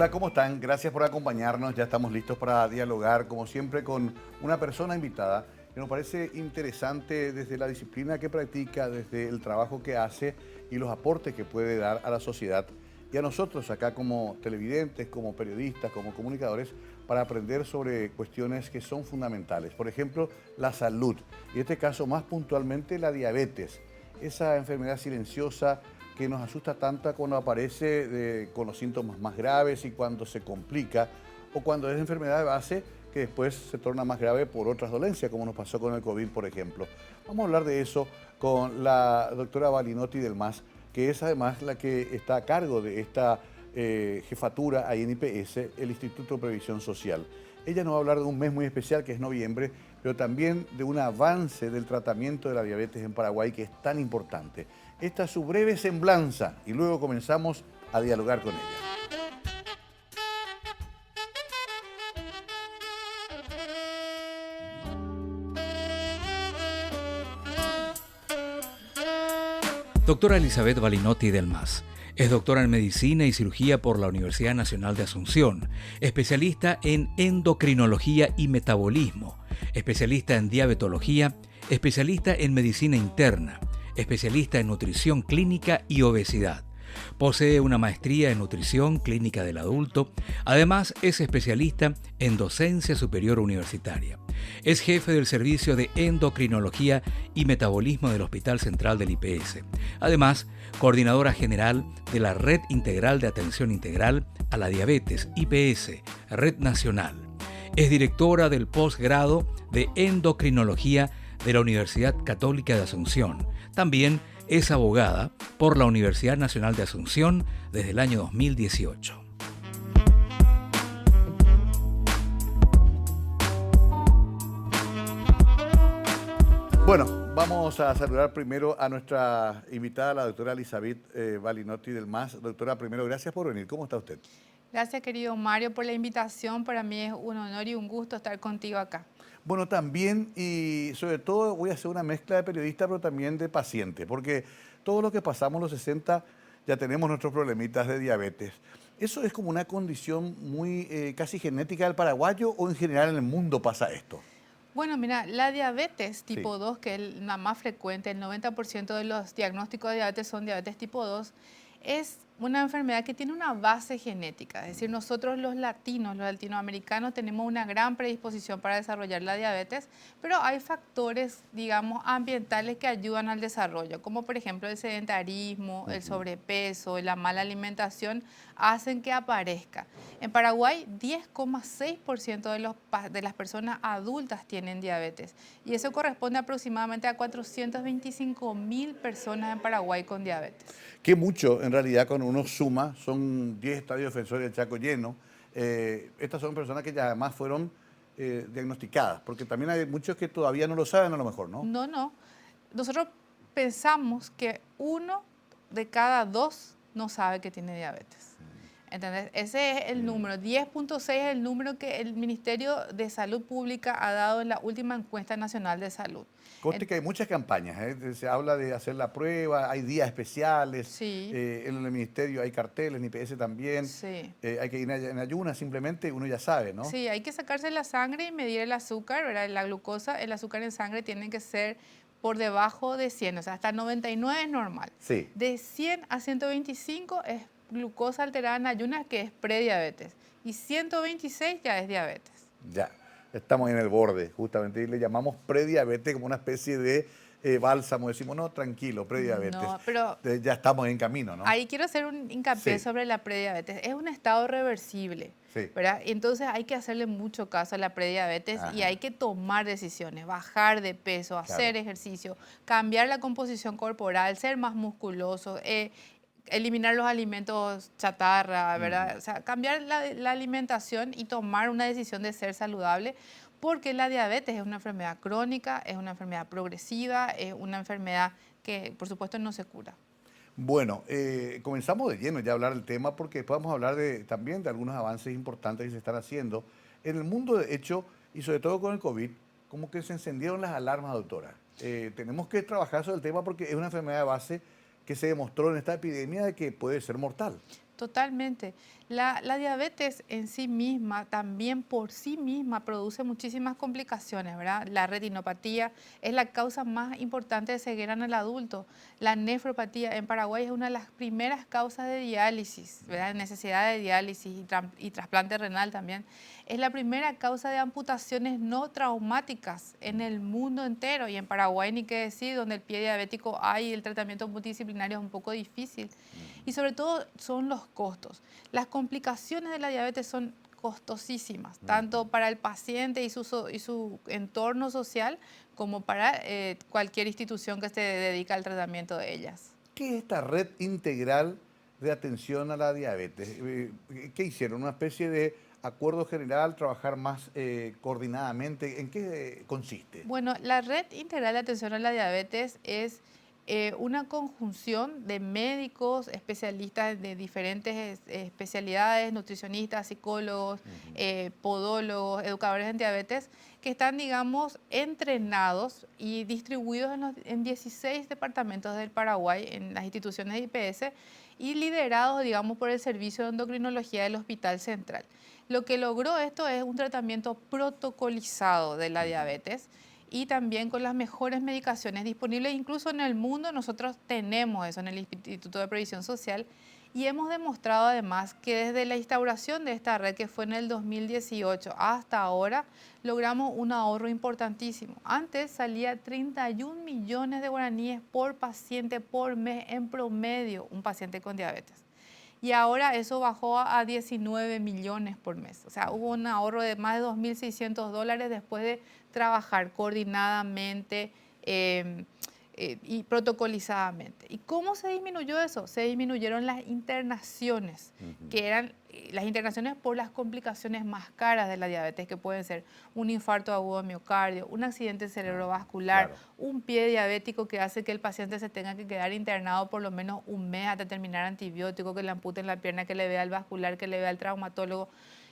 Hola, ¿cómo están? Gracias por acompañarnos. Ya estamos listos para dialogar, como siempre, con una persona invitada que nos parece interesante desde la disciplina que practica, desde el trabajo que hace y los aportes que puede dar a la sociedad y a nosotros acá como televidentes, como periodistas, como comunicadores, para aprender sobre cuestiones que son fundamentales. Por ejemplo, la salud, y en este caso más puntualmente la diabetes, esa enfermedad silenciosa que nos asusta tanto cuando aparece con los síntomas más graves y cuando se complica, o cuando es enfermedad de base que después se torna más grave por otras dolencias, como nos pasó con el COVID, por ejemplo. Vamos a hablar de eso con la doctora Balinotti del MAS, que es además la que está a cargo de esta jefatura ahí en IPS, el Instituto de Previsión Social. Ella nos va a hablar de un mes muy especial que es noviembre, pero también de un avance del tratamiento de la diabetes en Paraguay que es tan importante. Esta es su breve semblanza y luego comenzamos a dialogar con ella. Doctora Elizabeth Balinotti del MAS. Es doctora en Medicina y Cirugía por la Universidad Nacional de Asunción, especialista en endocrinología y metabolismo, especialista en diabetología, especialista en medicina interna, especialista en nutrición clínica y obesidad. Posee una maestría en nutrición clínica del adulto. Además, es especialista en docencia superior universitaria. Es jefe del servicio de endocrinología y metabolismo del Hospital Central del IPS. Además, coordinadora general de la Red Integral de Atención Integral a la Diabetes, IPS, Red Nacional. Es directora del posgrado de endocrinología de la Universidad Católica de Asunción. También es abogada por la Universidad Nacional de Asunción desde el año 2018. Bueno, vamos a saludar primero a nuestra invitada, la doctora Elizabeth Balinotti del MAS. Doctora, primero, gracias por venir. ¿Cómo está usted? Gracias, querido Mario, por la invitación. Para mí es un honor y un gusto estar contigo acá. Bueno, también y sobre todo voy a hacer una mezcla de periodista, pero también de paciente, porque todo lo que pasamos los 60 ya tenemos nuestros problemitas de diabetes. ¿Eso es como una condición muy casi genética del paraguayo o en general en el mundo pasa esto? Bueno, mira, la diabetes Sí. tipo 2, que es la más frecuente, el 90% de los diagnósticos de diabetes son diabetes tipo 2, es una enfermedad que tiene una base genética. Es decir, nosotros los latinos, los latinoamericanos, tenemos una gran predisposición para desarrollar la diabetes, pero hay factores, digamos, ambientales que ayudan al desarrollo, como por ejemplo el sedentarismo, el sobrepeso, la mala alimentación, hacen que aparezca. En Paraguay, 10,6% de las personas adultas tienen diabetes y eso corresponde aproximadamente a 425.000 personas en Paraguay con diabetes. Que mucho, en realidad, cuando uno suma, son 10 estadios defensores del Chaco llenos. Estas son personas que ya además fueron diagnosticadas, porque también hay muchos que todavía no lo saben a lo mejor, ¿no? No. Nosotros pensamos que 1 de cada 2 no sabe que tiene diabetes. ¿Entendés? Ese es el número. 10,6 es el número que el Ministerio de Salud Pública ha dado en la última encuesta nacional de salud. Conste que hay muchas campañas, se habla de hacer la prueba, hay días especiales, Sí, en el ministerio hay carteles, en IPS también, sí. hay que ir en ayunas simplemente, uno ya sabe, ¿no? Sí, hay que sacarse la sangre y medir el azúcar, ¿verdad? La glucosa, el azúcar en sangre tiene que ser por debajo de 100, o sea, hasta 99 es normal. Sí, De 100 a 125 es glucosa alterada en ayunas, que es prediabetes. Y 126 ya es diabetes. ya, estamos en el borde, justamente, y le llamamos prediabetes como una especie de bálsamo, decimos, no, tranquilo, prediabetes. No, pero Ya estamos en camino, ¿no? ahí quiero hacer un hincapié Sí, sobre la prediabetes. Es un estado reversible, sí, ¿verdad? Entonces hay que hacerle mucho caso a la prediabetes y ajá, hay que tomar decisiones, bajar de peso, claro. hacer ejercicio, cambiar la composición corporal, ser más musculoso, eliminar los alimentos chatarra, ¿verdad? O sea, cambiar la alimentación y tomar una decisión de ser saludable, porque la diabetes es una enfermedad crónica, es una enfermedad progresiva, es una enfermedad que, por supuesto, no se cura. Bueno, comenzamos de lleno ya a hablar del tema porque después vamos a hablar también de algunos avances importantes que se están haciendo. En el mundo, de hecho, y sobre todo con el COVID, como que se encendieron las alarmas, doctora. Tenemos que trabajar sobre el tema porque es una enfermedad de base que se demostró en esta epidemia de que puede ser mortal. Totalmente. La diabetes en sí misma, también por sí misma, produce muchísimas complicaciones, ¿verdad? La retinopatía es la causa más importante de ceguera en el adulto. La nefropatía en Paraguay es una de las primeras causas de diálisis, ¿verdad? Necesidad de diálisis y trasplante renal también. Es la primera causa de amputaciones no traumáticas en el mundo entero, y en Paraguay ni qué decir, donde el pie diabético hay, el tratamiento multidisciplinario es un poco difícil. Y sobre todo son los costos. Las complicaciones de la diabetes son costosísimas, tanto para el paciente y su entorno social, como para cualquier institución que se dedica al tratamiento de ellas. ¿Qué es esta red integral de atención a la diabetes? ¿Qué hicieron? ¿Una especie de acuerdo general, trabajar más coordinadamente? ¿En qué consiste? Bueno, la red integral de atención a la diabetes es una conjunción de médicos, especialistas de diferentes especialidades, nutricionistas, psicólogos, podólogos, educadores en diabetes, que están, digamos, entrenados y distribuidos en 16 departamentos del Paraguay, en las instituciones de IPS, y liderados, digamos, por el Servicio de Endocrinología del Hospital Central. Lo que logró esto es un tratamiento protocolizado de la diabetes, y también con las mejores medicaciones disponibles. Incluso en el mundo nosotros tenemos eso en el Instituto de Previsión Social, y hemos demostrado además que desde la instauración de esta red, que fue en el 2018 hasta ahora, logramos un ahorro importantísimo. Antes salía 31 millones de guaraníes por paciente por mes en promedio, un paciente con diabetes. Y ahora eso bajó a 19 millones por mes. O sea, hubo un ahorro de más de $2.600 después de trabajar coordinadamente y protocolizadamente. ¿Y cómo se disminuyó eso? Se disminuyeron las internaciones, que eran las internaciones por las complicaciones más caras de la diabetes, que pueden ser un infarto agudo de miocardio, un accidente cerebrovascular, Claro. un pie diabético que hace que el paciente se tenga que quedar internado por lo menos un mes hasta terminar antibiótico, que le amputen la pierna, que le vea el vascular, que le vea el traumatólogo.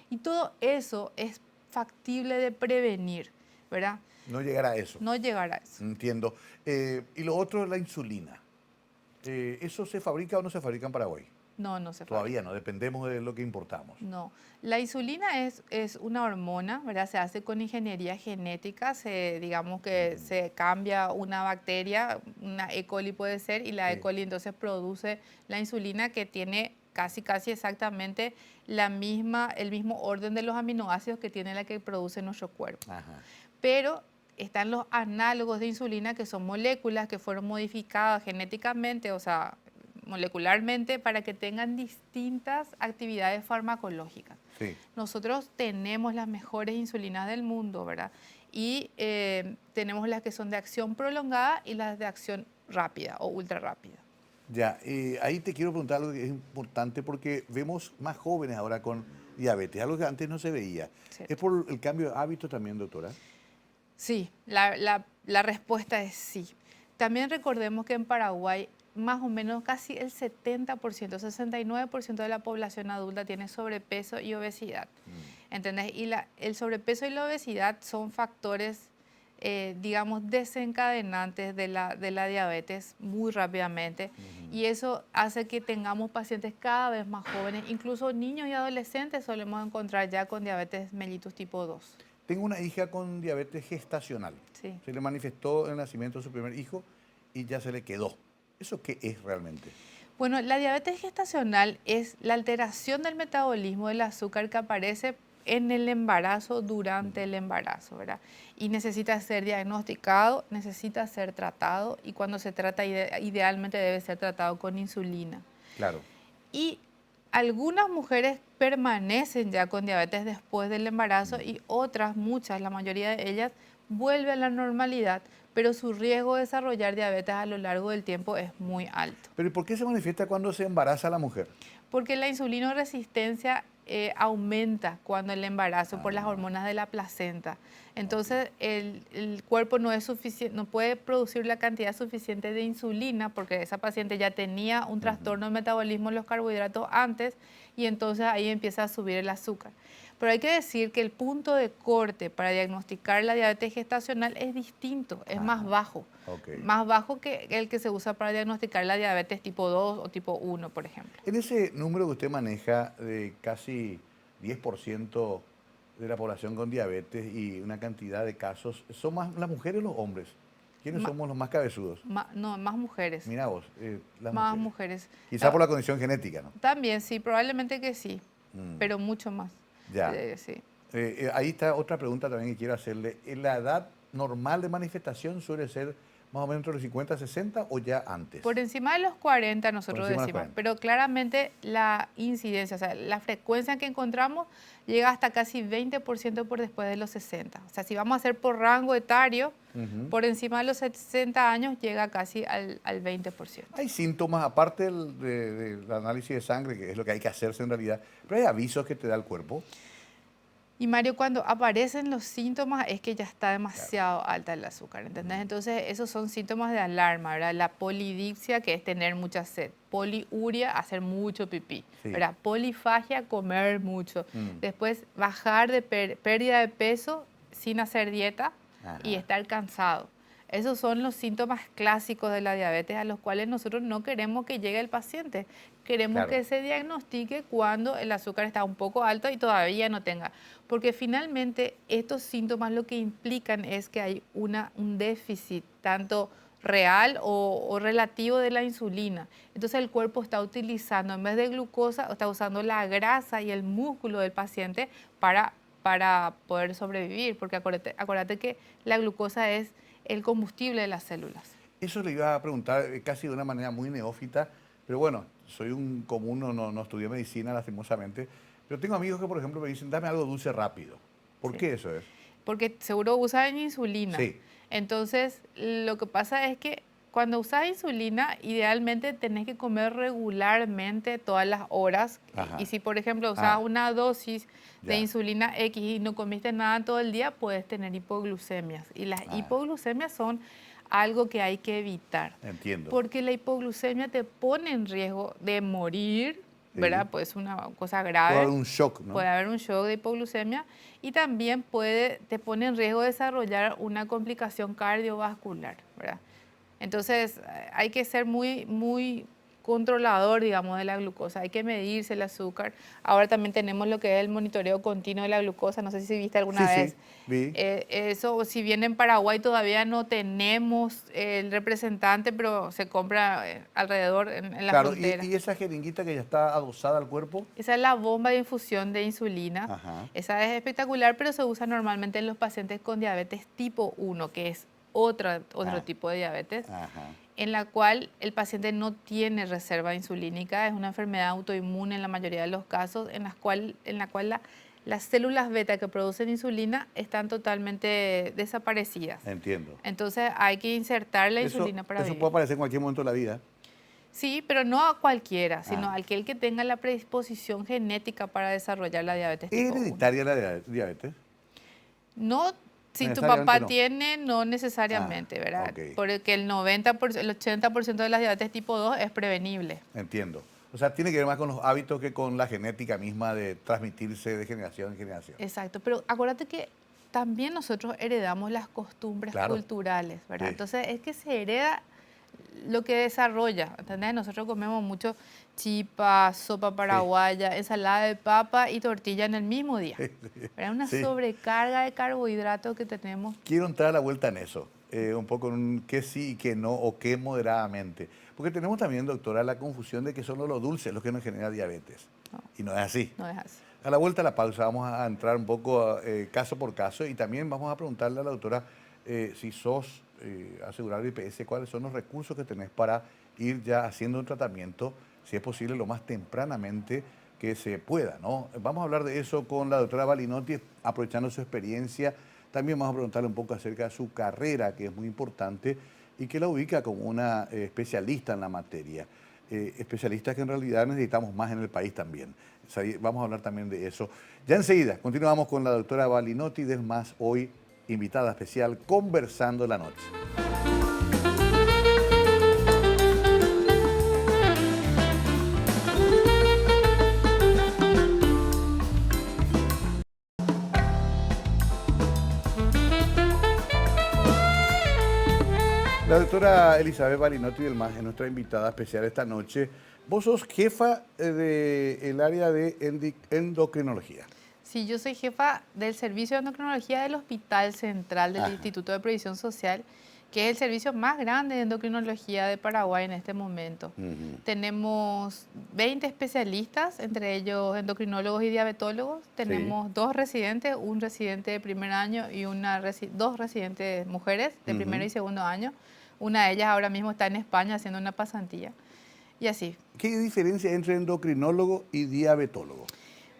Y todo eso es factible de prevenir, ¿verdad? No llegar a eso. No llegar a eso. Entiendo. Y lo otro es la insulina. ¿Eso se fabrica o no se fabrica en Paraguay? No, no se Todavía no, dependemos de lo que importamos. No, la insulina es una hormona, ¿verdad? Se hace con ingeniería genética, digamos que se cambia una bacteria, una E. coli puede ser, y la Sí. E. coli entonces produce la insulina, que tiene casi exactamente el mismo orden de los aminoácidos que tiene la que produce nuestro cuerpo. Ajá. Pero están los análogos de insulina, que son moléculas que fueron modificadas genéticamente, o sea, molecularmente, para que tengan distintas actividades farmacológicas. Sí. Nosotros tenemos las mejores insulinas del mundo, ¿verdad? Y tenemos las que son de acción prolongada y las de acción rápida o ultra rápida. Ya, ahí te quiero preguntar algo que es importante porque vemos más jóvenes ahora con diabetes, algo que antes no se veía. Sí. ¿Es por el cambio de hábito también, doctora? Sí, la respuesta es sí. También recordemos que en Paraguay más o menos casi el 70%, 69% de la población adulta tiene sobrepeso y obesidad. ¿Entendés? Y el sobrepeso y la obesidad son factores, digamos, desencadenantes de la diabetes muy rápidamente. Y eso hace que tengamos pacientes cada vez más jóvenes, incluso niños y adolescentes solemos encontrar ya con diabetes mellitus tipo 2. Tengo una hija con diabetes gestacional. Sí. Se le manifestó en el nacimiento de su primer hijo y ya se le quedó. ¿Eso qué es realmente? Bueno, la diabetes gestacional es la alteración del metabolismo del azúcar que aparece en el embarazo, durante el embarazo, ¿verdad? Y necesita ser diagnosticado, necesita ser tratado, y cuando se trata, idealmente debe ser tratado con insulina. Claro. Y algunas mujeres permanecen ya con diabetes después del embarazo, y otras, muchas, la mayoría de ellas, vuelve a la normalidad, pero su riesgo de desarrollar diabetes a lo largo del tiempo es muy alto. ¿Pero por qué se manifiesta cuando se embaraza la mujer? Porque la insulinoresistencia aumenta cuando el embarazo por las hormonas de la placenta. Entonces el cuerpo no puede producir la cantidad suficiente de insulina, porque esa paciente ya tenía un trastorno de metabolismo en los carbohidratos antes, y entonces ahí empieza a subir el azúcar. Pero hay que decir que el punto de corte para diagnosticar la diabetes gestacional es distinto, es más bajo. Más bajo que el que se usa para diagnosticar la diabetes tipo 2 o tipo 1, por ejemplo. En ese número que usted maneja de casi 10% de la población con diabetes y una cantidad de casos, ¿son más las mujeres o los hombres? ¿Quiénes somos los más cabezudos? No, más mujeres. Mira vos, las Más mujeres. mujeres. Quizá por la condición genética, ¿no? También, sí, probablemente que sí, pero mucho más. Ya. Sí. Ahí está otra pregunta también que quiero hacerle. ¿La edad normal de manifestación suele ser más o menos entre los 50 y 60 o ya antes? Por encima de los 40 nosotros Por encima de los decimos, 40. pero claramente la incidencia, o sea, la frecuencia que encontramos llega hasta casi 20% por después de los 60. O sea, si vamos a hacer por rango etario, por encima de los 60 años llega casi al 20%. Hay síntomas, aparte del análisis de sangre, que es lo que hay que hacerse en realidad, pero hay avisos que te da el cuerpo. Y Mario, cuando aparecen los síntomas es que ya está demasiado alta el azúcar, ¿entendés? Entonces, esos son síntomas de alarma, ¿verdad? La polidipsia, que es tener mucha sed. Poliuria, hacer mucho pipí, Sí. ¿verdad? Polifagia, comer mucho. Después, bajar de pérdida de peso sin hacer dieta y estar cansado. Esos son los síntomas clásicos de la diabetes a los cuales nosotros no queremos que llegue el paciente. Queremos que se diagnostique cuando el azúcar está un poco alto y todavía no tenga. Porque finalmente estos síntomas lo que implican es que hay un déficit tanto real o relativo de la insulina. Entonces el cuerpo está utilizando, en vez de glucosa, está usando la grasa y el músculo del paciente para poder sobrevivir. Porque acuérdate que la glucosa es el combustible de las células. Eso le iba a preguntar casi de una manera muy neófita, pero bueno, soy un común, no estudié medicina lastimosamente, pero tengo amigos que, por ejemplo, me dicen, dame algo dulce rápido. ¿Por qué eso es? Porque seguro usan insulina. Sí. Entonces, lo que pasa es que cuando usas insulina, idealmente tenés que comer regularmente todas las horas. Y si, por ejemplo, usas una dosis de insulina X y no comiste nada todo el día, puedes tener hipoglucemias. Y las hipoglucemias son algo que hay que evitar. Entiendo. Porque la hipoglucemia te pone en riesgo de morir, ¿verdad? Pues es una cosa grave. Puede haber un shock, ¿no? Puede haber un shock de hipoglucemia y también te pone en riesgo de desarrollar una complicación cardiovascular, ¿verdad? Entonces hay que ser muy controlador, digamos, de la glucosa. Hay que medirse el azúcar. Ahora también tenemos lo que es el monitoreo continuo de la glucosa. No sé si viste alguna vez. Sí, vi. Eso, si bien en Paraguay todavía no tenemos el representante, pero se compra alrededor en la frontera. ¿Y esa jeringuita que ya está adosada al cuerpo? Esa es la bomba de infusión de insulina. Esa es espectacular, pero se usa normalmente en los pacientes con diabetes tipo 1, que es otro tipo de diabetes, en la cual el paciente no tiene reserva insulínica. Es una enfermedad autoinmune en la mayoría de los casos, en la cual las células beta que producen insulina están totalmente desaparecidas. Entiendo. Entonces hay que insertar la insulina para vivir. Eso puede aparecer en cualquier momento de la vida. Sí, pero no a cualquiera, sino a aquel que tenga la predisposición genética para desarrollar la diabetes tipo 1. ¿Es hereditaria la diabetes? No. Si tu Necesariamente papá no. tiene, no necesariamente, ¿verdad? Porque el 80% de las diabetes tipo 2 es prevenible. Entiendo. O sea, tiene que ver más con los hábitos que con la genética misma de transmitirse de generación en generación. Exacto, pero acuérdate que también nosotros heredamos las costumbres culturales, ¿verdad? Sí. Entonces es que se hereda lo que desarrolla, ¿entendés? Nosotros comemos mucho chipa, sopa paraguaya, ensalada de papa y tortilla en el mismo día. Era una sobrecarga de carbohidratos que tenemos. Quiero entrar a la vuelta en eso, un poco en qué sí y qué no, o qué moderadamente. Porque tenemos también, doctora, la confusión de que son los dulces los que nos generan diabetes. No. Y no es así. No es así. A la vuelta a la pausa vamos a entrar un poco caso por caso y también vamos a preguntarle a la doctora si sos asegurador IPS, cuáles son los recursos que tenés para ir ya haciendo un tratamiento, si es posible, lo más tempranamente que se pueda, ¿no? Vamos a hablar de eso con la doctora Balinotti, aprovechando su experiencia. También vamos a preguntarle un poco acerca de su carrera, que es muy importante y que la ubica como una especialista en la materia. Especialistas que en realidad necesitamos más en el país también. Vamos a hablar también de eso. Ya enseguida, continuamos con la doctora Balinotti del MAS, hoy invitada especial, Conversando la Noche. La doctora Elizabeth Balinotti del MAS es nuestra invitada especial esta noche. Vos sos jefa del área de endocrinología. Sí, yo soy jefa del servicio de endocrinología del Hospital Central del Ajá. Instituto de Previsión Social, que es el servicio más grande de endocrinología de Paraguay en este momento. Ujú. Tenemos 20 especialistas, entre ellos endocrinólogos y diabetólogos. Tenemos 2 residentes, un residente de primer año y dos residentes mujeres de primero y segundo año. Una de ellas ahora mismo está en España haciendo una pasantía. Y así. ¿Qué diferencia entre endocrinólogo y diabetólogo?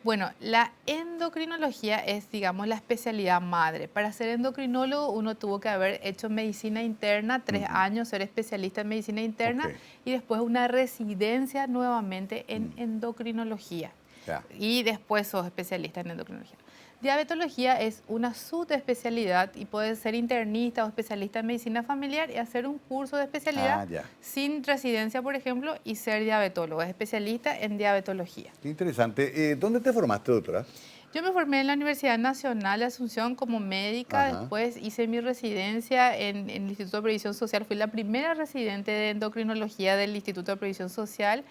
Bueno, la endocrinología es, digamos, la especialidad madre. Para ser endocrinólogo uno tuvo que haber hecho medicina interna, 3 años, ser especialista en medicina interna Ok. y después una residencia nuevamente en endocrinología. Ya. Y después sos especialista en endocrinología. Diabetología es una subespecialidad y puedes ser internista o especialista en medicina familiar y hacer un curso de especialidad Ya. sin residencia, por ejemplo, y ser diabetólogo. Es especialista en diabetología. Qué interesante. ¿Dónde te formaste, doctora? Yo me formé en la Universidad Nacional de Asunción como médica, Ajá. después hice mi residencia en el Instituto de Previsión Social, fui la primera residente de endocrinología del Instituto de Previsión Social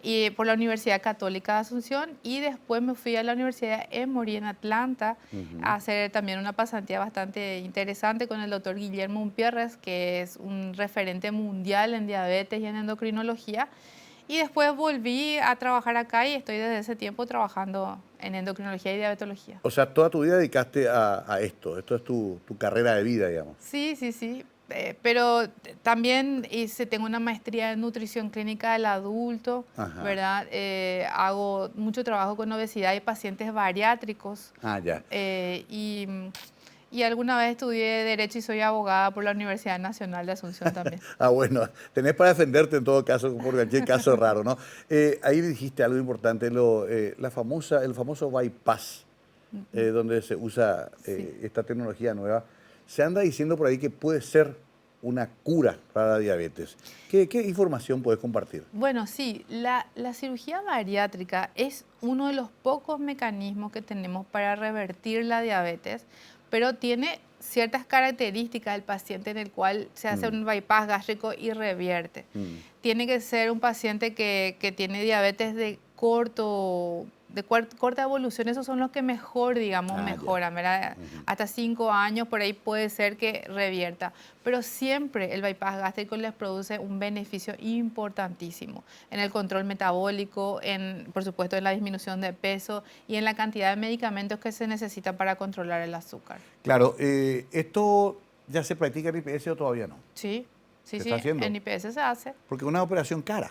y por la Universidad Católica de Asunción y después me fui a la Universidad Emory en Atlanta a hacer también una pasantía bastante interesante con el doctor Guillermo Umpierres, que es un referente mundial en diabetes y en endocrinología. Y después volví a trabajar acá y estoy desde ese tiempo trabajando en endocrinología y diabetología. O sea, toda tu vida dedicaste a esto. Esto es tu carrera de vida, digamos. Sí, sí, sí. Pero también tengo una maestría en nutrición clínica del adulto, Ajá. ¿verdad? Hago mucho trabajo con obesidad y pacientes bariátricos. Ya. Y alguna vez estudié Derecho y soy abogada por la Universidad Nacional de Asunción también. Bueno, tenés para defenderte en todo caso, por cualquier caso raro, ¿no? Ahí dijiste algo importante, el famoso bypass, donde se usa Sí. esta tecnología nueva. Se anda diciendo por ahí que puede ser una cura para la diabetes. ¿Qué información puedes compartir? Bueno, sí, la cirugía bariátrica es uno de los pocos mecanismos que tenemos para revertir la diabetes, pero tiene ciertas características del paciente en el cual se hace un bypass gástrico y revierte. Tiene que ser un paciente que tiene diabetes de corta evolución, esos son los que mejor, digamos, Ya. mejoran, ¿verdad? Hasta 5 años por ahí puede ser que revierta, pero siempre el bypass gástrico les produce un beneficio importantísimo en el control metabólico, por supuesto en la disminución de peso y en la cantidad de medicamentos que se necesitan para controlar el azúcar. Claro, ¿esto ya se practica en IPS o todavía no? Sí, sí, ¿Se sí, está haciendo? en IPS se hace. Porque es una operación cara.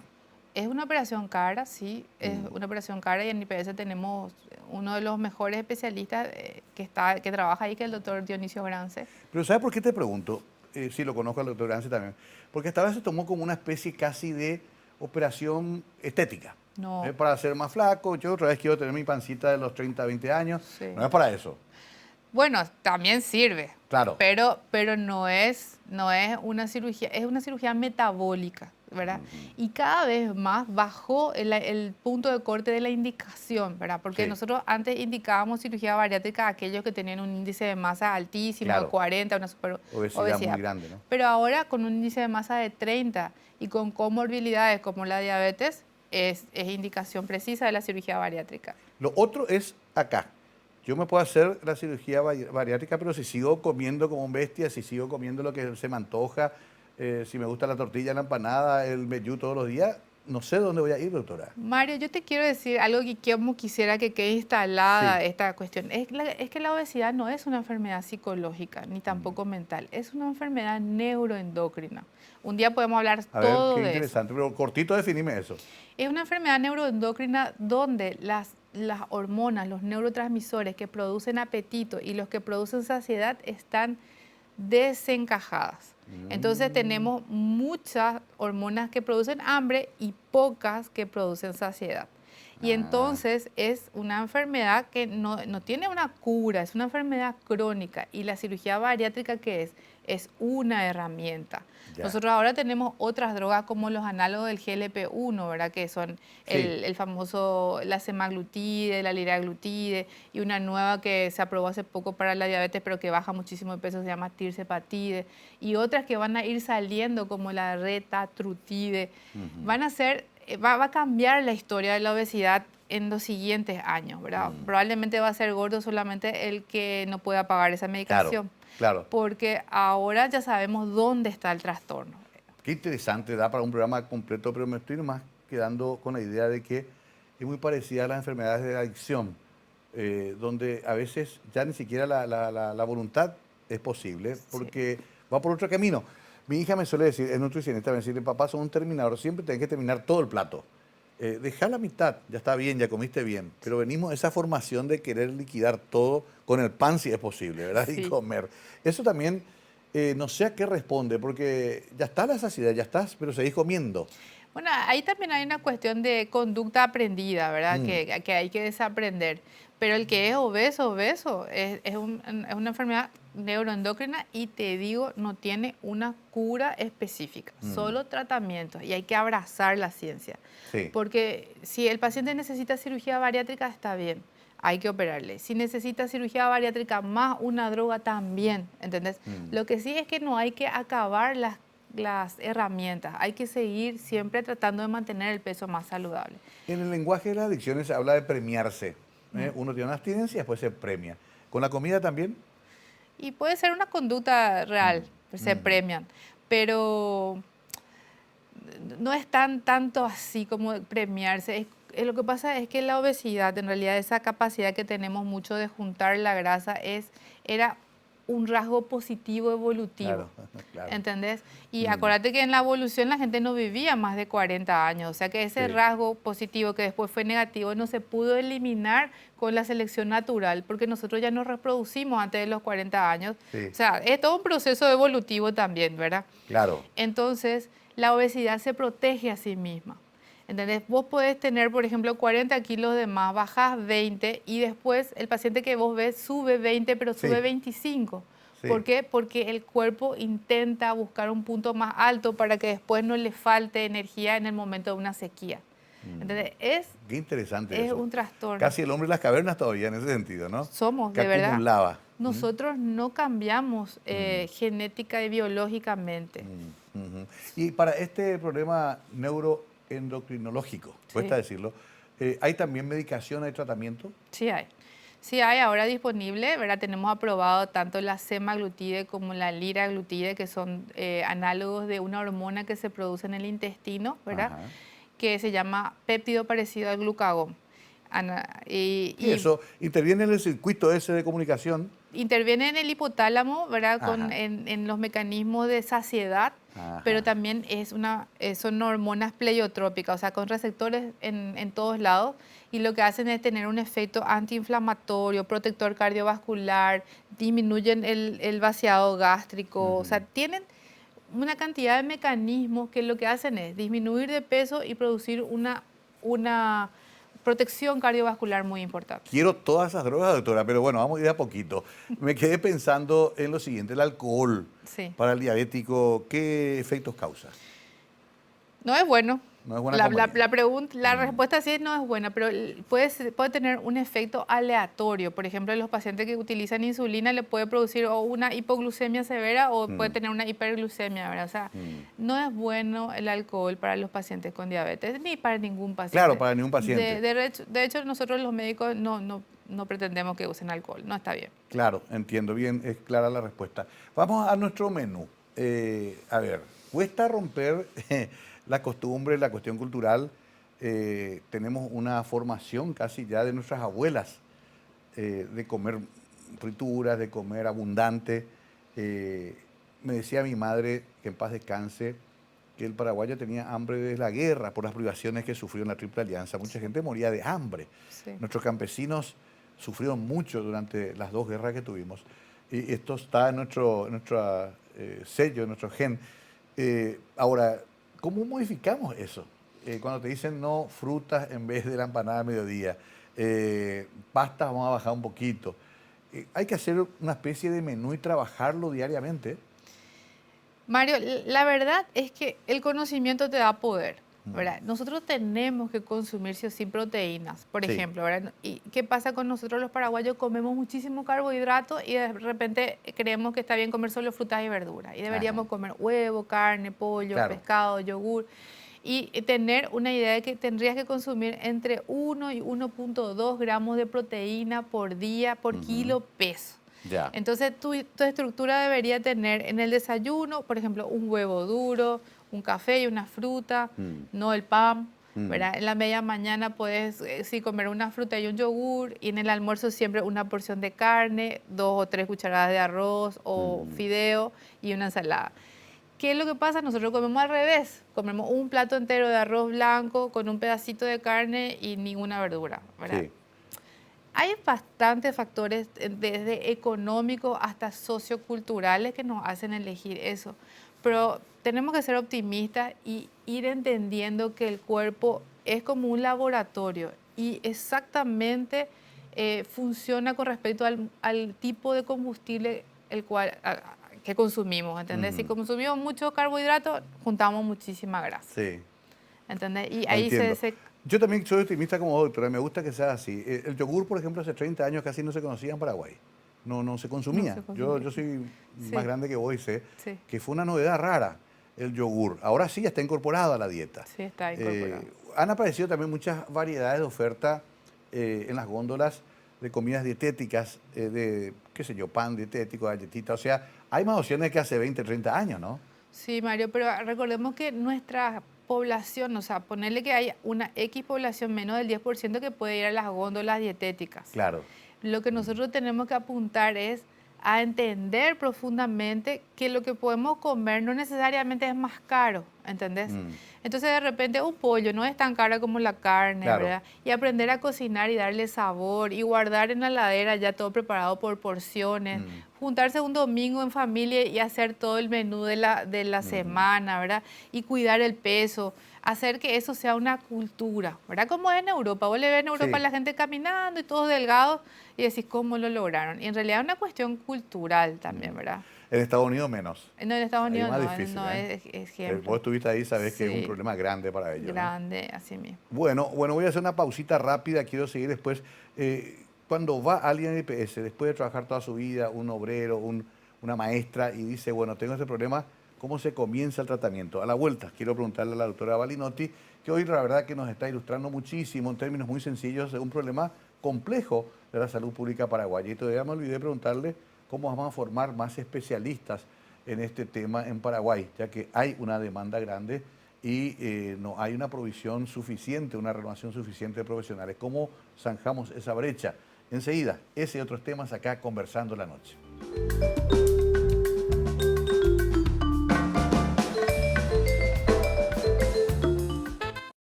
Es una operación cara, sí, es una operación cara y en IPS tenemos uno de los mejores especialistas que trabaja ahí, que es el doctor Dionisio Grance. Pero ¿sabes por qué te pregunto? Sí, lo conozco al doctor Grance también. Porque esta vez se tomó como una especie casi de operación estética. No. Para ser más flaco, yo otra vez quiero tener mi pancita de los 30, 20 años. Sí. No es para eso. Bueno, también sirve. Claro. Pero no es una cirugía, es una cirugía metabólica, ¿verdad? Y cada vez más bajó el punto de corte de la indicación, ¿verdad? Porque Sí. nosotros antes indicábamos cirugía bariátrica a aquellos que tenían un índice de masa altísimo, Claro. de 40, una super Obesidad muy grande, ¿no? Pero ahora con un índice de masa de 30 y con comorbilidades como la diabetes, es indicación precisa de la cirugía bariátrica. Lo otro es acá. Yo me puedo hacer la cirugía bariátrica, pero si sigo comiendo como un bestia, si sigo comiendo lo que se me antoja, si me gusta la tortilla, la empanada, el meyú todos los días, no sé dónde voy a ir, doctora. Mario, yo te quiero decir algo que quisiera que quede instalada Sí. esta cuestión. Es que la obesidad no es una enfermedad psicológica ni tampoco mental, es una enfermedad neuroendocrina. Un día podemos hablar A ver, todo qué de eso. interesante, pero cortito definime eso. Es una enfermedad neuroendocrina donde las hormonas, los neurotransmisores que producen apetito y los que producen saciedad están desencajadas. Entonces tenemos muchas hormonas que producen hambre y pocas que producen saciedad. Y Ah, entonces es una enfermedad que no tiene una cura, es una enfermedad crónica. Y la cirugía bariátrica, ¿qué es? Es una herramienta. ya. Nosotros ahora tenemos otras drogas como los análogos del GLP-1, ¿verdad? Que son Sí. el famoso, la semaglutide, la liraglutide, y una nueva que se aprobó hace poco para la diabetes, pero que baja muchísimo de peso, se llama tirzepatide, y otras que van a ir saliendo como la retatrutide. Ujú. Van a ser, va a cambiar la historia de la obesidad en los siguientes años, ¿verdad? Mm, Probablemente va a ser gordo solamente el que no pueda pagar esa claro, medicación, claro. porque ahora ya sabemos dónde está el trastorno. Qué interesante, da para un programa completo, pero me estoy nomás quedando con la idea de que es muy parecida a las enfermedades de adicción, donde a veces ya ni siquiera la voluntad es posible, Sí. porque va por otro camino. Mi hija me suele decir, es nutricionista, me dice, papá, sos un terminador, siempre tenés que terminar todo el plato. Dejá la mitad, ya está bien, ya comiste bien, pero venimos a esa formación de querer liquidar todo con el pan si es posible, ¿verdad? Y Sí. comer. Eso también, no sé a qué responde, porque ya está la saciedad, ya estás, pero seguís comiendo. Bueno, ahí también hay una cuestión de conducta aprendida, ¿verdad? Mm, Que hay que desaprender. Pero el que es obeso, es una enfermedad neuroendocrina y te digo, no tiene una cura específica, mm, solo tratamientos y hay que abrazar la ciencia. sí, Porque si el paciente necesita cirugía bariátrica, está bien, hay que operarle. Si necesita cirugía bariátrica más una droga, también, ¿entendés? mm. Lo que sí es que no hay que acabar las herramientas. Hay que seguir siempre tratando de mantener el peso más saludable. En el lenguaje de las adicciones se habla de premiarse. Mm. Uno tiene una abstinencia y después se premia. ¿Con la comida también? Y puede ser una conducta real, Mm, pues se ujú. premian, pero no es tanto así como premiarse. Lo que pasa es que la obesidad, en realidad esa capacidad que tenemos mucho de juntar la grasa, era un rasgo positivo evolutivo. Claro, claro. ¿Entendés? Y Mm, acuérdate que en la evolución la gente no vivía más de 40 años, o sea que ese sí, rasgo positivo que después fue negativo no se pudo eliminar con la selección natural, porque nosotros ya nos reproducimos antes de los 40 años. O sí, sea, es todo un proceso evolutivo también, ¿verdad? claro. Entonces, la obesidad se protege a sí misma. ¿Entendés? Vos podés tener, por ejemplo, 40 kilos de más, bajás 20 y después el paciente que vos ves sube 20, pero sube Sí, 25. ¿Por sí. qué? Porque el cuerpo intenta buscar un punto más alto para que después no le falte energía en el momento de una sequía. Mm, ¿Entendés? qué interesante Es eso. un trastorno. Casi el hombre de las cavernas todavía en ese sentido, ¿no? Somos, Que de verdad. acumulaba. ¿Mm? Nosotros no cambiamos Mm, genética y biológicamente. ujú. Y para este problema neuroendocrinológico, cuesta Sí. decirlo, ¿hay también medicación, hay tratamiento? Sí hay. Sí hay ahora disponible, ¿verdad? Tenemos aprobado tanto la semaglutide como la liraglutide, que son análogos de una hormona que se produce en el intestino, ¿verdad? Ajá. Que se llama péptido parecido al glucagón. Sí, Y eso interviene en el circuito ese de comunicación. interviene en el hipotálamo, ¿verdad? Ajá, En los mecanismos de saciedad, pero ajá. también son hormonas pleiotrópicas, o sea, con receptores en todos lados, y lo que hacen es tener un efecto antiinflamatorio, protector cardiovascular, disminuyen el vaciado gástrico, o sea, Ujú. tienen una cantidad de mecanismos que lo que hacen es disminuir de peso y producir una protección cardiovascular muy importante. Quiero todas esas drogas, doctora, pero bueno, vamos a ir a poquito. Me quedé pensando en lo siguiente, el alcohol Sí. para el diabético, ¿qué efectos causa? No es bueno. No es buena compañía. La Mm, respuesta sí no es buena, pero puede tener un efecto aleatorio. Por ejemplo, en los pacientes que utilizan insulina le puede producir o una hipoglucemia severa o puede mm, tener una hiperglucemia, ¿verdad? O sea, mm. no es bueno el alcohol para los pacientes con diabetes ni para ningún Claro, paciente. para ningún paciente. De hecho, nosotros los médicos no pretendemos que usen alcohol, no está bien. Claro, entiendo bien, es clara la respuesta. Vamos a nuestro menú. A ver, cuesta romper la costumbre, la cuestión cultural. Tenemos una formación casi ya de nuestras abuelas de comer frituras, de comer abundante. Me decía mi madre, que en paz descanse, que el paraguayo tenía hambre desde la guerra por las privaciones que sufrió en la Triple Alianza. Mucha gente moría de hambre. Sí. Nuestros campesinos sufrieron mucho durante las dos guerras que tuvimos. Y esto está en nuestro sello, en nuestro gen. Ahora, ¿cómo modificamos eso? cuando te dicen no frutas en vez de la empanada de mediodía, pastas vamos a bajar un poquito. Hay que hacer una especie de menú y trabajarlo diariamente. Mario, la verdad es que el conocimiento te da poder, Mm. ¿verdad? Nosotros tenemos que consumir sí o sí proteínas, por Sí, ejemplo, ¿verdad? ¿Y qué pasa con nosotros los paraguayos? Comemos muchísimo carbohidrato y de repente creemos que está bien comer solo frutas y verduras. Y ajá, deberíamos comer huevo, carne, pollo, claro. pescado, yogur. Y tener una idea de que tendrías que consumir entre 1 y 1,2 gramos de proteína por día, por Ujú, kilo peso. ya. Entonces, tu estructura debería tener en el desayuno, por ejemplo, un huevo duro, un café y una fruta, Mm, no el pan, mm, ¿verdad? En la media mañana puedes, sí, comer una fruta y un yogur, y en el almuerzo siempre una porción de carne, 2 o 3 cucharadas de arroz o mm, fideo y una ensalada. ¿Qué es lo que pasa? Nosotros comemos al revés. Comemos un plato entero de arroz blanco con un pedacito de carne y ninguna verdura, ¿verdad? sí. Hay bastantes factores, desde económicos hasta socioculturales, que nos hacen elegir eso. Pero tenemos que ser optimistas y ir entendiendo que el cuerpo es como un laboratorio y exactamente funciona con respecto al tipo de combustible que consumimos, ¿entendés? Si Ujú, consumimos mucho carbohidrato, juntamos muchísima grasa, sí. ¿entendés? Y ahí Entiendo. Yo también soy optimista como doctora, me gusta que sea así. El yogur, por ejemplo, hace 30 años casi no se conocía en Paraguay. No, no se no consumía. se Yo, consume. yo soy más Sí, grande que vos y sé sí, que fue una novedad rara el yogur. Ahora sí ya está incorporado a la dieta. sí, está incorporado. Han aparecido también muchas variedades de oferta en las góndolas de comidas dietéticas, de, qué sé yo, pan dietético, galletita. O sea, hay más opciones que hace 20, 30 años, ¿no? Sí, Mario, pero recordemos que nuestra población, o sea, ponerle que hay una X población, menos del 10% que puede ir a las góndolas dietéticas. Claro. Lo que Mm, nosotros tenemos que apuntar es a entender profundamente que lo que podemos comer no necesariamente es más caro, ¿entendés? mm, Entonces de repente un pollo no es tan caro como la carne, claro. ¿verdad? Y aprender a cocinar y darle sabor y guardar en la heladera ya todo preparado por porciones, Mm, juntarse un domingo en familia y hacer todo el menú de la ujú. semana, ¿verdad? Y cuidar el peso, hacer que eso sea una cultura, ¿verdad? Como es en Europa, vos le ves en Europa a Sí. la gente caminando y todos delgados y decís cómo lo lograron. Y en realidad es una cuestión cultural también, Mm. ¿verdad? En Estados Unidos menos. No, en Estados Ahí Unidos más no, difícil, no ¿eh? es Vos ejemplo. estuviste ahí, sabés que es un Sí, problema grande para ellos, ¿no? grande, así mismo. Bueno, voy a hacer una pausita rápida, quiero seguir después. Cuando va alguien al IPS, después de trabajar toda su vida, un obrero, una maestra, y dice, bueno, tengo este problema, ¿cómo se comienza el tratamiento? A la vuelta, quiero preguntarle a la doctora Balinotti, que hoy la verdad que nos está ilustrando muchísimo en términos muy sencillos de un problema complejo de la salud pública paraguaya. Y todavía me olvidé preguntarle cómo vamos a formar más especialistas en este tema en Paraguay, ya que hay una demanda grande y no hay una provisión suficiente, una renovación suficiente de profesionales. ¿Cómo zanjamos esa brecha? Enseguida, ese y otros temas acá conversando la noche.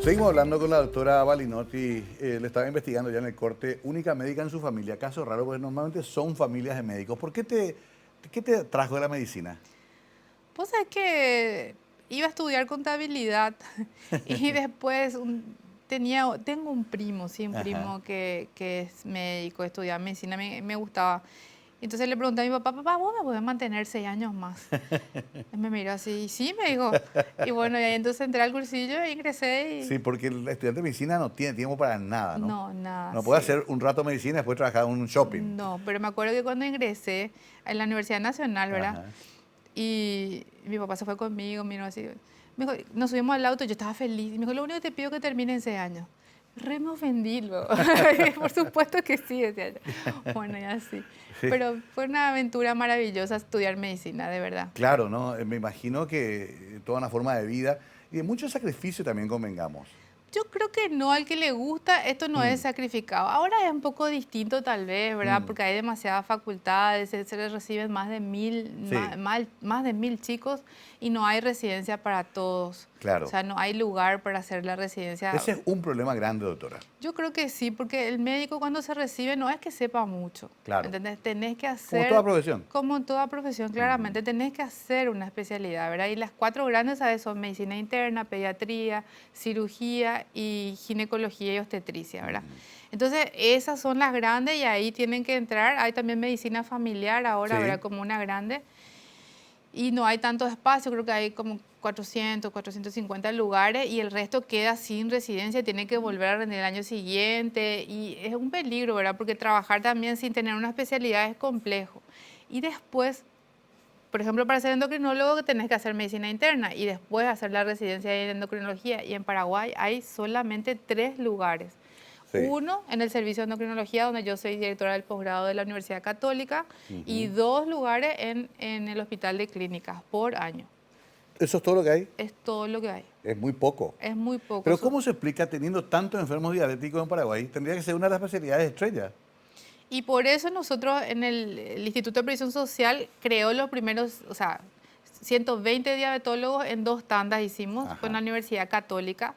Seguimos hablando con la doctora Balinotti, le estaba investigando ya en el corte, única médica en su familia, caso raro, porque normalmente son familias de médicos. ¿Qué te trajo de la medicina? Pues es que iba a estudiar contabilidad y después tengo un primo, sí, un Ajá. primo que es médico, estudia medicina, me gustaba. Entonces le pregunté a mi papá, papá, ¿vos me podés mantener 6 años más? Él me miró así, y sí, me dijo. Y bueno, y ahí entonces entré al cursillo e ingresé y Sí, porque el estudiante de medicina no tiene tiempo para nada, ¿no? no, nada, No puede sí. hacer un rato medicina y después trabajar en un shopping. No, pero me acuerdo que cuando ingresé en la Universidad Nacional, ¿verdad? Ajá. Y mi papá se fue conmigo, miró así. Me dijo, nos subimos al auto, yo estaba feliz. Y me dijo, lo único que te pido es que termine en 6 años. Re me ofendí luego. Por supuesto que sí, decía yo. Bueno, y así. Sí. Pero fue una aventura maravillosa estudiar medicina, de verdad. Claro, ¿no? Me imagino que toda una forma de vida y de mucho sacrificio también convengamos. Yo creo que no, al que le gusta, esto no es Mm, sacrificado. Ahora es un poco distinto tal vez, ¿verdad? mm, Porque hay demasiadas facultades, se les reciben más de 1000, sí, más de 1000 chicos y no hay residencia para todos. Claro. O sea, no hay lugar para hacer la residencia. Ese es un problema grande, doctora. Yo creo que sí, porque el médico cuando se recibe no es que sepa mucho. Claro. ¿Entendés? Tenés que hacer... Como toda profesión. Como en toda profesión, claramente. Tenés que hacer una especialidad, ¿verdad? Y las 4 grandes, ¿sabes? Son medicina interna, pediatría, cirugía y ginecología y obstetricia, ¿verdad? Entonces, esas son las grandes y ahí tienen que entrar. Hay también medicina familiar ahora, Sí. ¿verdad? Como una grande. Y no hay tanto espacio, creo que hay como 400, 450 lugares y el resto queda sin residencia, tiene que volver a rendir el año siguiente y es un peligro, ¿verdad? Porque trabajar también sin tener una especialidad es complejo. Y después, por ejemplo, para ser endocrinólogo tenés que hacer medicina interna y después hacer la residencia en endocrinología. Y en Paraguay hay solamente 3 lugares. Sí. Uno en el servicio de endocrinología, donde yo soy directora del posgrado de la Universidad Católica, y 2 lugares en el Hospital de Clínicas por año. ¿Eso es todo lo que hay? Es todo lo que hay. Es muy poco. Es muy poco. Pero ¿cómo se explica teniendo tantos enfermos diabéticos en Paraguay? Tendría que ser una de las especialidades estrellas. Y por eso nosotros en el Instituto de Previsión Social creó los primeros, o sea, 120 diabetólogos en 2 tandas hicimos con la Universidad Católica.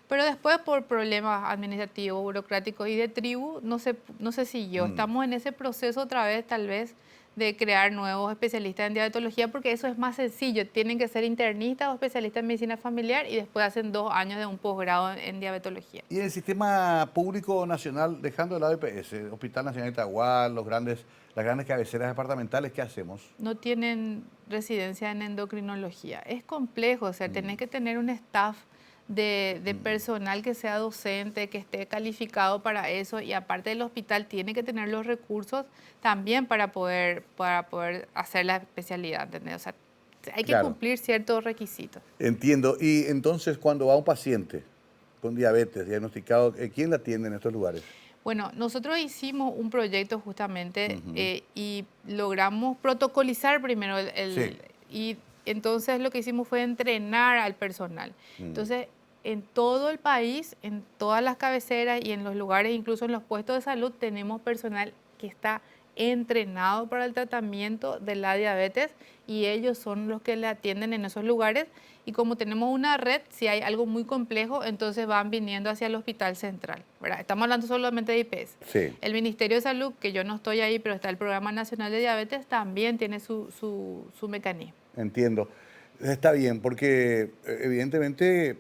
Pero después por problemas administrativos, burocráticos y de tribu no se siguió. Estamos en ese proceso otra vez tal vez de crear nuevos especialistas en diabetología porque eso es más sencillo. Tienen que ser internistas o especialistas en medicina familiar y después hacen 2 años de un posgrado en diabetología. Y en el sistema público nacional, dejando de lado EPS, Hospital Nacional de Itagual, las grandes cabeceras departamentales, ¿qué hacemos? No tienen residencia en endocrinología. Es complejo, o sea, tenés que tener un staff de personal que sea docente, que esté calificado para eso y aparte del hospital tiene que tener los recursos también para poder hacer la especialidad, ¿entendés? O sea, hay que cumplir ciertos requisitos. Entiendo. Y entonces, cuando va un paciente con diabetes diagnosticado, ¿quién la atiende en estos lugares? Bueno, nosotros hicimos un proyecto justamente y logramos protocolizar primero y entonces lo que hicimos fue entrenar al personal. Entonces, en todo el país, en todas las cabeceras y en los lugares, incluso en los puestos de salud, tenemos personal que está entrenado para el tratamiento de la diabetes y ellos son los que le atienden en esos lugares. Y como tenemos una red, si hay algo muy complejo, entonces van viniendo hacia el hospital central, ¿verdad? Estamos hablando solamente de IPS. Sí. El Ministerio de Salud, que yo no estoy ahí, pero está el Programa Nacional de Diabetes, también tiene su mecanismo. Entiendo. Está bien, porque evidentemente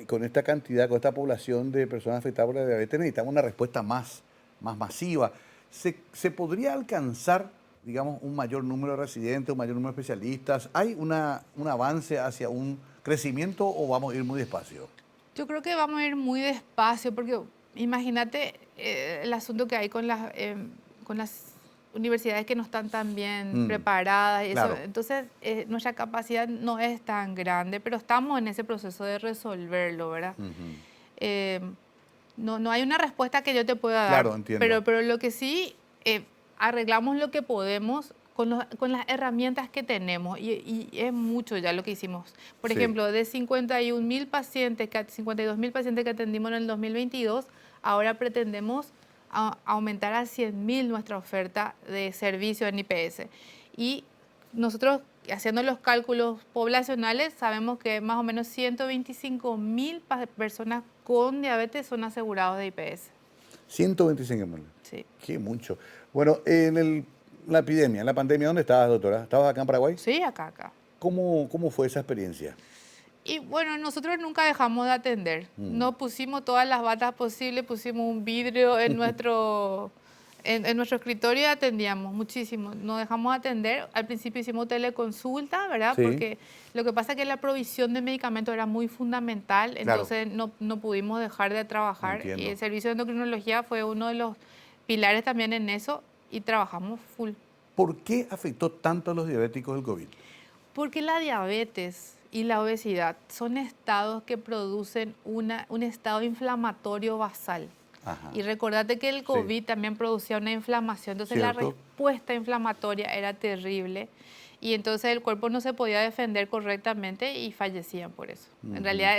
con esta cantidad, con esta población de personas afectadas por la diabetes, necesitamos una respuesta más masiva. ¿Se podría alcanzar, digamos, un mayor número de residentes, un mayor número de especialistas? ¿Hay un avance hacia un crecimiento o vamos a ir muy despacio? Yo creo que vamos a ir muy despacio porque imagínate el asunto que hay con las universidades que no están tan bien preparadas. Y claro. eso. Entonces, nuestra capacidad no es tan grande, pero estamos en ese proceso de resolverlo, ¿verdad? No hay una respuesta que yo te pueda dar. Claro, entiendo. Pero lo que sí, arreglamos lo que podemos con las herramientas que tenemos y es mucho ya lo que hicimos. Por ejemplo, de 51.000 pacientes, 52.000 pacientes que atendimos en el 2022, ahora pretendemos aumentar a 100.000 nuestra oferta de servicio en IPS. Y nosotros, haciendo los cálculos poblacionales, sabemos que más o menos 125.000 personas con diabetes son asegurados de IPS. 125.000. Sí. Qué mucho. Bueno, en la epidemia, en la pandemia, ¿dónde estabas, doctora? ¿Estabas acá en Paraguay? Sí, acá. ¿Cómo fue esa experiencia? Y bueno, nosotros nunca dejamos de atender. Nos pusimos todas las batas posibles, pusimos un vidrio en nuestro escritorio y atendíamos muchísimo. No dejamos de atender. Al principio hicimos teleconsulta, ¿verdad? Sí. Porque lo que pasa es que la provisión de medicamentos era muy fundamental, entonces no pudimos dejar de trabajar. Entiendo. Y el servicio de endocrinología fue uno de los pilares también en eso y trabajamos full. ¿Por qué afectó tanto a los diabéticos el COVID? Porque la diabetes y la obesidad son estados que producen un estado inflamatorio basal. Ajá. Y recordate que el COVID también producía una inflamación, entonces la respuesta inflamatoria era terrible y entonces el cuerpo no se podía defender correctamente y fallecían por eso. En realidad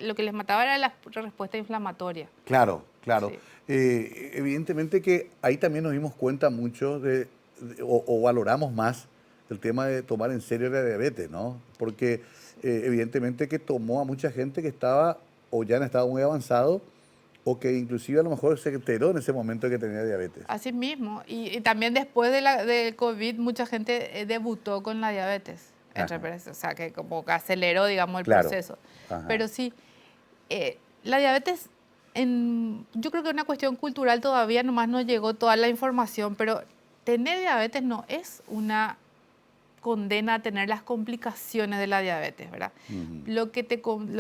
lo que les mataba era la respuesta inflamatoria. Claro. Sí. Evidentemente que ahí también nos dimos cuenta mucho o valoramos más el tema de tomar en serio la diabetes, ¿no? Porque evidentemente que tomó a mucha gente que estaba o ya en estado muy avanzado o que inclusive a lo mejor se enteró en ese momento que tenía diabetes. Así mismo. Y también después del COVID, mucha gente debutó con la diabetes. Ajá. O sea, que como que aceleró, digamos, el Claro. proceso. Ajá. Pero sí, la diabetes, yo creo que es una cuestión cultural todavía, nomás no llegó toda la información, pero tener diabetes no es una condena a tener las complicaciones de la diabetes, ¿verdad? Ujú. Lo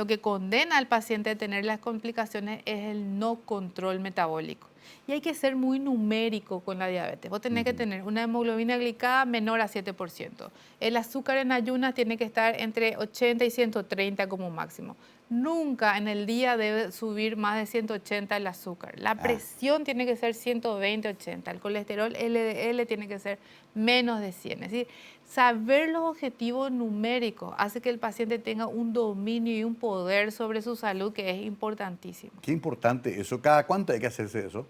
que condena al paciente a tener las complicaciones es el no control metabólico. Y hay que ser muy numérico con la diabetes. Vos tenés que Ujú. tener una hemoglobina glicada menor a 7%. El azúcar en ayunas tiene que estar entre 80 y 130 como máximo. Nunca en el día debe subir más de 180 el azúcar. La Ah, presión tiene que ser 120, 80. El colesterol LDL tiene que ser menos de 100. Es decir, saber los objetivos numéricos hace que el paciente tenga un dominio y un poder sobre su salud que es importantísimo. qué importante eso. ¿Cada cuánto hay que hacerse eso?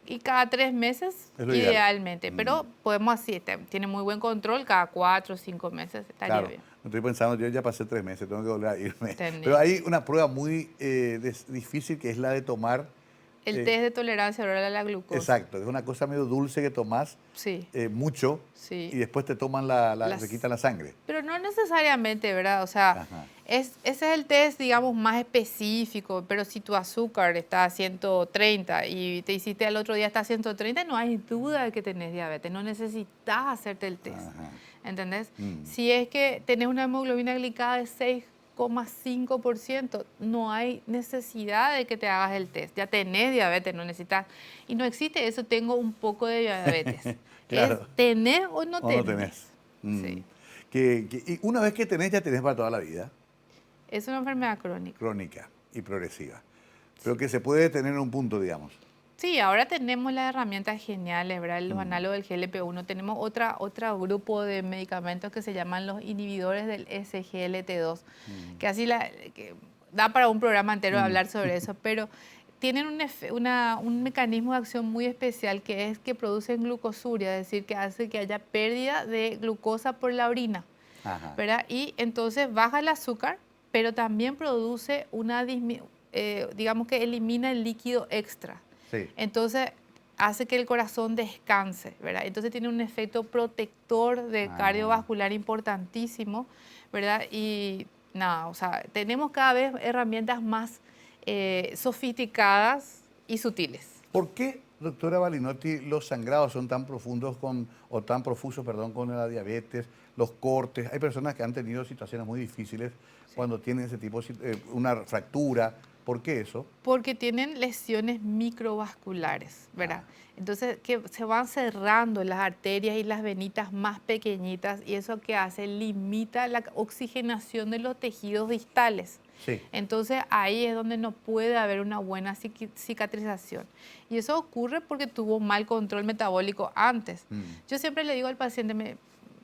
Y cada 3 meses, Es lo ideal. idealmente, pero podemos así, tiene muy buen control, cada 4 o 5 meses estaría Claro, bien. no estoy pensando, yo ya pasé 3 meses, tengo que volver a irme. Pero Tenés. hay una prueba muy difícil que es la de tomar, El eh, test de tolerancia oral a la glucosa. exacto, es una cosa medio dulce que tomás Sí, mucho y sí. después te toman te quitan la sangre. Pero no necesariamente, ¿verdad? O sea, Ajá. ese es el test, digamos, más específico, pero si tu azúcar está a 130 y te hiciste el otro día está a 130, no hay duda de que tenés diabetes, no necesitas hacerte el test, Ajá. ¿entendés? Mm. Si es que tenés una hemoglobina glicada de 6,5%, no hay necesidad de que te hagas el test, ya tenés diabetes, no necesitas, y no existe eso, tengo un poco de diabetes, es Claro, tener o no o no tener. tenés. Mm. Sí. Y una vez que tenés, ya tenés para toda la vida, Es una enfermedad crónica. crónica y progresiva. Pero que se puede tener en un punto, digamos. Sí, ahora tenemos las herramientas geniales, ¿verdad? Los análogos del GLP-1. Tenemos otro grupo de medicamentos que se llaman los inhibidores del SGLT2, que que da para un programa entero hablar sobre eso, pero tienen un mecanismo de acción muy especial que es que producen glucosuria, es decir, que hace que haya pérdida de glucosa por la orina, Ajá. ¿verdad? Y entonces baja el azúcar, pero también produce digamos que elimina el líquido extra. Sí. Entonces hace que el corazón descanse, ¿verdad? Entonces tiene un efecto protector de Ah. cardiovascular importantísimo, ¿verdad? Y nada, o sea, tenemos cada vez herramientas más sofisticadas y sutiles. ¿Por qué, doctora Balinotti, los sangrados son tan profundos o tan profusos, perdón, con la diabetes, los cortes? Hay personas que han tenido situaciones muy difíciles cuando tienen ese tipo, una fractura. ¿Por qué eso? Porque tienen lesiones microvasculares, ¿verdad? Entonces, que se van cerrando las arterias y las venitas más pequeñitas y eso que hace limita la oxigenación de los tejidos distales. Sí. Entonces, ahí es donde no puede haber una buena cicatrización. Y eso ocurre porque tuvo mal control metabólico antes. Yo siempre le digo al paciente,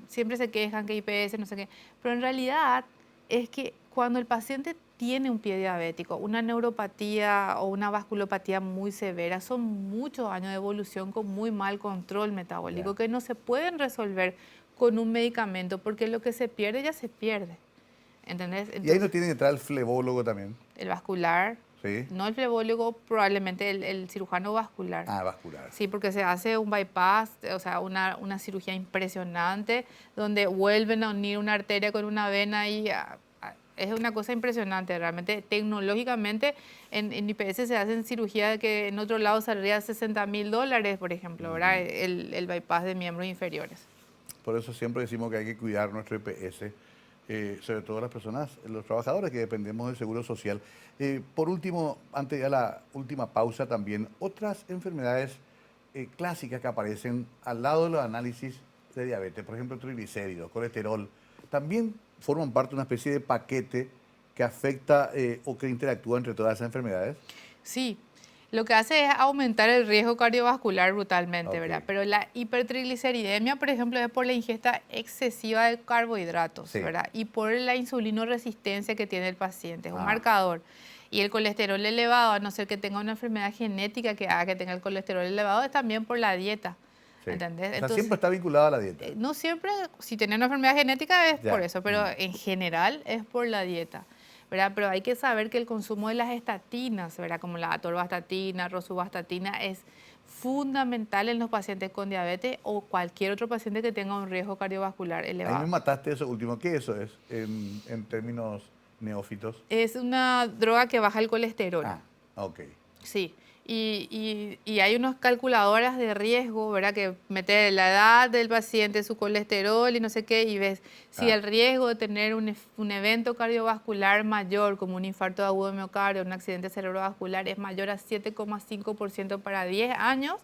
siempre se quejan que IPS, no sé qué, pero en realidad es que cuando el paciente tiene un pie diabético, una neuropatía o una vasculopatía muy severa, son muchos años de evolución con muy mal control metabólico que no se pueden resolver con un medicamento porque lo que se pierde ya se pierde. ¿Entendés? Y ahí Entonces, no tiene que entrar el flebólogo también. el vascular, Sí. no el flebólogo, probablemente el cirujano vascular. Ah, vascular. Sí, porque se hace un bypass, o sea, una cirugía impresionante, donde vuelven a unir una arteria con una vena y es una cosa impresionante, realmente. Tecnológicamente, en IPS se hacen cirugía que en otro lado saldría $60.000, por ejemplo, ¿verdad? El bypass de miembros inferiores. Por eso siempre decimos que hay que cuidar nuestro EPS, sobre todo las personas, los trabajadores que dependemos del Seguro Social. Por último, antes de la última pausa también, otras enfermedades clásicas que aparecen al lado de los análisis de diabetes, por ejemplo, triglicéridos, colesterol, también forman parte de una especie de paquete que afecta o que interactúa entre todas esas enfermedades. Sí, lo que hace es aumentar el riesgo cardiovascular brutalmente, Ok. ¿verdad? Pero la hipertrigliceridemia, por ejemplo, es por la ingesta excesiva de carbohidratos, Sí. ¿verdad? Y por la insulinoresistencia que tiene el paciente, es un Ah. marcador. Y el colesterol elevado, a no ser que tenga una enfermedad genética que haga que tenga el colesterol elevado, es también por la dieta, Sí. ¿Entendés? O sea, Entonces, siempre está vinculado a la dieta. no siempre, si tenés una enfermedad genética es Ya. por eso, pero en general es por la dieta, ¿verdad? Pero hay que saber que el consumo de las estatinas, ¿verdad? Como la atorvastatina, rosuvastatina, es fundamental en los pacientes con diabetes o cualquier otro paciente que tenga un riesgo cardiovascular Ahí me elevado. mataste eso último. ¿Qué eso es en términos neófitos? Es una droga que baja el colesterol. Ah, ok. Sí, y hay unas calculadoras de riesgo, ¿verdad? Que mete la edad del paciente, su colesterol y no sé qué, y ves si Ah. el riesgo de tener un evento cardiovascular mayor, como un infarto agudo de miocardio, un accidente cerebrovascular, es mayor a 7,5% para 10 años,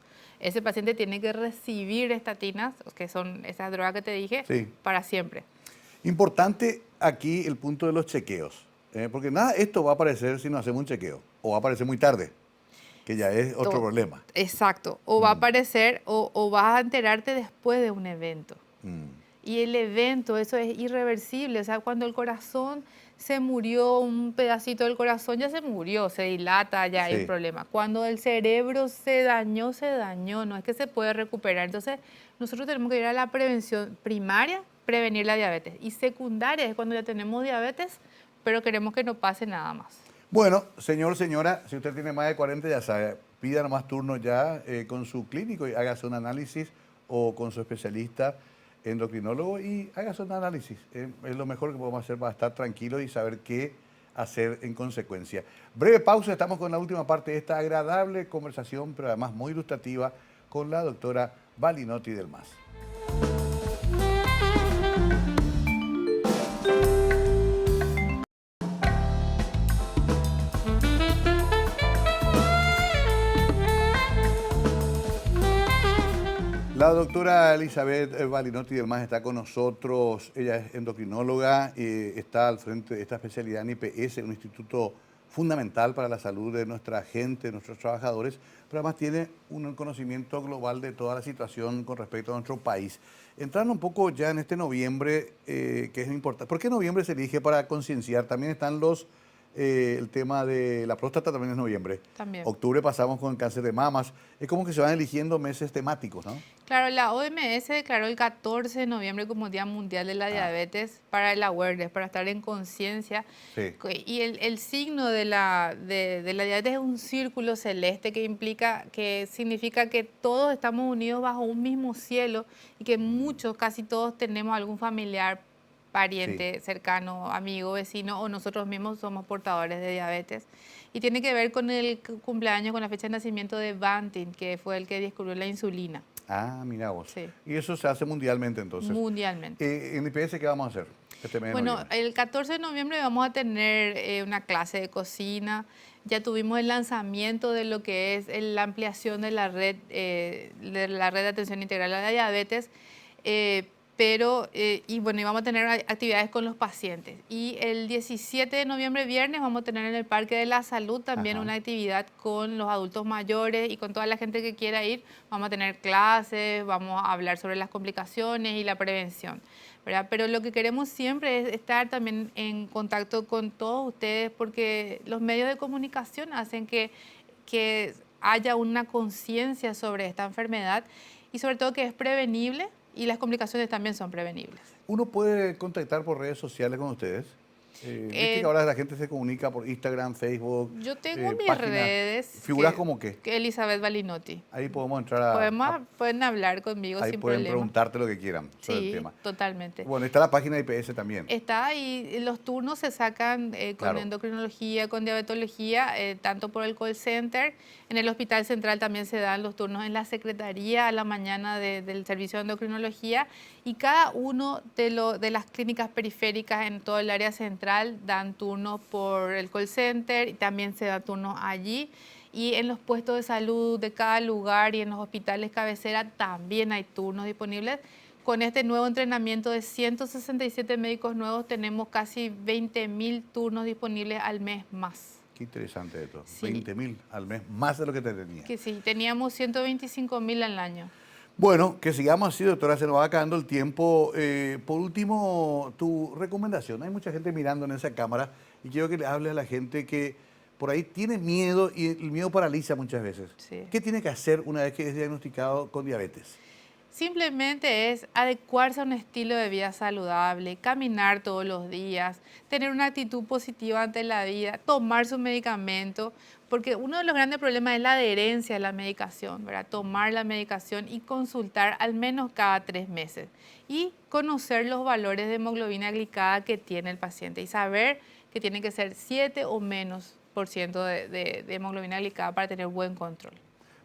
ese paciente tiene que recibir estatinas, que son esas drogas que te dije, Sí. para siempre. Importante aquí el punto de los chequeos. Porque nada, esto va a aparecer si no hacemos un chequeo. O va a aparecer muy tarde, que ya es otro problema. Exacto, o va a aparecer o vas a enterarte después de un evento. Mm. Y el evento, eso es irreversible. O sea, cuando el corazón se murió, un pedacito del corazón ya se murió, se dilata, ya hay un Sí. problema. Cuando el cerebro se dañó, no es que se puede recuperar. Entonces, nosotros tenemos que ir a la prevención primaria, prevenir la diabetes. Y secundaria es cuando ya tenemos diabetes, pero queremos que no pase nada más. Bueno, señor, señora, si usted tiene más de 40, ya sabe, pida nomás turno ya con su clínico y hágase un análisis o con su especialista endocrinólogo y hágase un análisis. Es lo mejor que podemos hacer para estar tranquilos y saber qué hacer en consecuencia. Breve pausa, estamos con la última parte de esta agradable conversación, pero además muy ilustrativa, con la doctora Balinotti del MAS. La doctora Elizabeth Balinotti del MAS está con nosotros. Ella es endocrinóloga, está al frente de esta especialidad en IPS, un instituto fundamental para la salud de nuestra gente, de nuestros trabajadores, pero además tiene un conocimiento global de toda la situación con respecto a nuestro país. Entrando un poco ya en este noviembre, que es importante. ¿Por qué noviembre se elige para concienciar? También están el tema de la próstata, también es noviembre. También. Octubre pasamos con el cáncer de mamas. Es como que se van eligiendo meses temáticos, ¿no? Claro, la OMS declaró el 14 de noviembre como Día Mundial de la Diabetes para el awareness, para estar en conciencia. Sí. Y el signo de la diabetes es un círculo celeste que significa que todos estamos unidos bajo un mismo cielo y que muchos, casi todos tenemos algún familiar, pariente, cercano, amigo, vecino o nosotros mismos somos portadores de diabetes. Y tiene que ver con el cumpleaños, con la fecha de nacimiento de Banting, que fue el que descubrió la insulina. Ah, mira vos. Sí. Y eso se hace mundialmente entonces. Mundialmente. En IPS, ¿qué vamos a hacer este mes de Bueno, noviembre? el 14 de noviembre vamos a tener una clase de cocina. Ya tuvimos el lanzamiento de lo que es la ampliación de la red de atención integral a la diabetes. Y vamos a tener actividades con los pacientes. Y el 17 de noviembre, viernes, vamos a tener en el Parque de la Salud también una actividad con los adultos mayores y con toda la gente que quiera ir. Vamos a tener clases, vamos a hablar sobre las complicaciones y la prevención, ¿verdad? Pero lo que queremos siempre es estar también en contacto con todos ustedes porque los medios de comunicación hacen que haya una conciencia sobre esta enfermedad y sobre todo que es prevenible. Y las complicaciones también son prevenibles. ¿Uno puede contactar por redes sociales con ustedes? Viste que ahora la gente se comunica por Instagram, Facebook. Yo tengo mis páginas. redes. ¿Figuras como qué? Elizabeth Balinotti. Ahí podemos entrar Pueden hablar conmigo ahí sin pueden problema. preguntarte lo que quieran sobre el Sí, tema. totalmente. Bueno, está la página de IPS también. Está ahí, los turnos se sacan con Claro. endocrinología, con diabetología, tanto por el call center. En el Hospital Central también se dan los turnos en la secretaría a la mañana del servicio de endocrinología. Y cada uno de las clínicas periféricas en todo el área central dan turnos por el call center y también se da turnos allí. Y en los puestos de salud de cada lugar y en los hospitales cabecera también hay turnos disponibles. Con este nuevo entrenamiento de 167 médicos nuevos tenemos casi 20.000 turnos disponibles al mes más. Qué interesante esto. Sí. 20.000 al mes, más de lo que te tenía. Que sí, teníamos 125.000 al año. Bueno, que sigamos así, doctora, se nos va acabando el tiempo. Por último, tu recomendación. Hay mucha gente mirando en esa cámara y quiero que le hable a la gente que por ahí tiene miedo y el miedo paraliza muchas veces. Sí. ¿Qué tiene que hacer una vez que es diagnosticado con diabetes? Simplemente es adecuarse a un estilo de vida saludable, caminar todos los días, tener una actitud positiva ante la vida, tomar su medicamento, porque uno de los grandes problemas es la adherencia a la medicación, ¿verdad? Tomar la medicación y consultar al menos cada 3 meses y conocer los valores de hemoglobina glicada que tiene el paciente y saber que tiene que ser 7 o menos por ciento de hemoglobina glicada para tener buen control.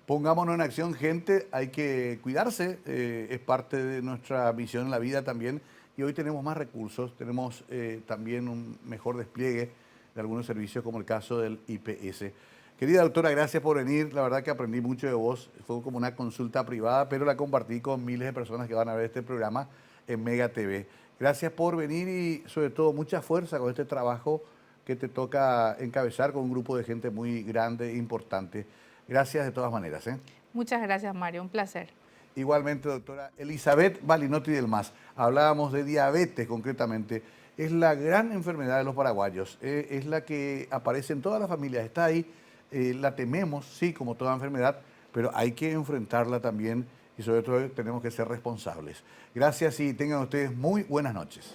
Pongámonos en acción, gente, hay que cuidarse, es parte de nuestra misión en la vida también, y hoy tenemos más recursos, tenemos también un mejor despliegue de algunos servicios como el caso del IPS. Querida doctora, gracias por venir, la verdad que aprendí mucho de vos, fue como una consulta privada, pero la compartí con miles de personas que van a ver este programa en Mega TV. Gracias por venir y sobre todo mucha fuerza con este trabajo que te toca encabezar con un grupo de gente muy grande e importante. Gracias de todas maneras. Muchas gracias, Mario. Un placer. Igualmente, doctora Elizabeth Balinotti del MAS. Hablábamos de diabetes concretamente. Es la gran enfermedad de los paraguayos. Es la que aparece en todas las familias. Está ahí. La tememos, sí, como toda enfermedad, pero hay que enfrentarla también y sobre todo tenemos que ser responsables. Gracias y tengan ustedes muy buenas noches.